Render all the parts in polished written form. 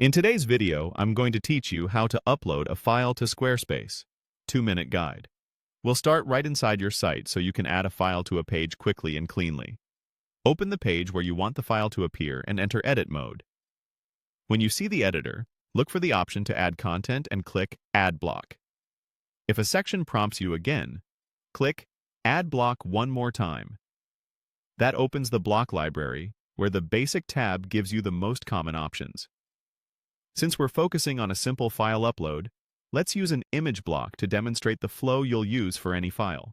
In today's video, I'm going to teach you how to upload a file to Squarespace. 2-minute guide. We'll start right inside your site so you can add a file to a page quickly and cleanly. Open the page where you want the file to appear and enter Edit mode. When you see the editor, look for the option to add content and click Add Block. If a section prompts you again, click Add Block one more time. That opens the block library, where the Basic tab gives you the most common options. Since we're focusing on a simple file upload, let's use an image block to demonstrate the flow you'll use for any file.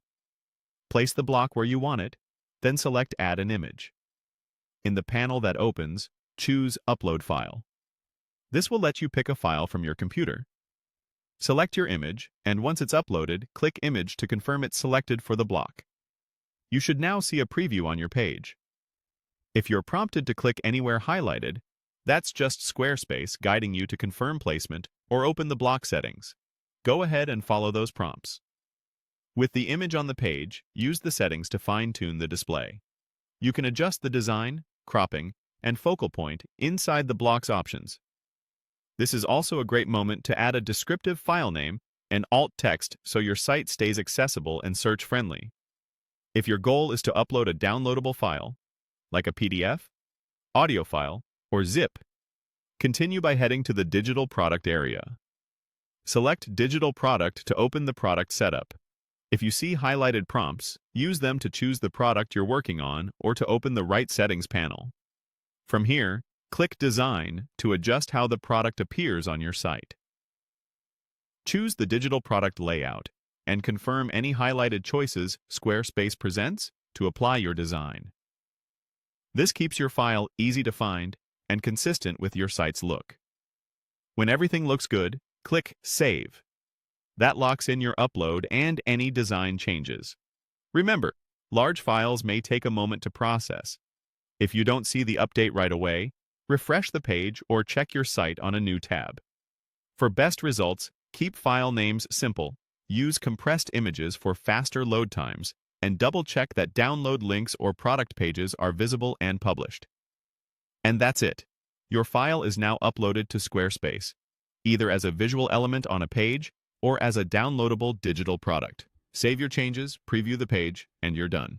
Place the block where you want it, then select Add an image. In the panel that opens, choose Upload File. This will let you pick a file from your computer. Select your image, and once it's uploaded, click Image to confirm it's selected for the block. You should now see a preview on your page. If you're prompted to click anywhere highlighted, that's just Squarespace guiding you to confirm placement or open the block settings. Go ahead and follow those prompts. With the image on the page, use the settings to fine-tune the display. You can adjust the design, cropping, and focal point inside the block's options. This is also a great moment to add a descriptive file name and alt text so your site stays accessible and search-friendly. If your goal is to upload a downloadable file, like a PDF, audio file, or zip, continue by heading to the Digital Product area. Select Digital Product to open the product setup. If you see highlighted prompts, use them to choose the product you're working on or to open the right settings panel. From here, click Design to adjust how the product appears on your site. Choose the digital product layout and confirm any highlighted choices Squarespace presents to apply your design. This keeps your file easy to find and consistent with your site's look. When everything looks good, click Save. That locks in your upload and any design changes. Remember, large files may take a moment to process. If you don't see the update right away, refresh the page or check your site on a new tab. For best results, keep file names simple, use compressed images for faster load times, and double-check that download links or product pages are visible and published. And that's it. Your file is now uploaded to Squarespace, either as a visual element on a page or as a downloadable digital product. Save your changes, preview the page, and you're done.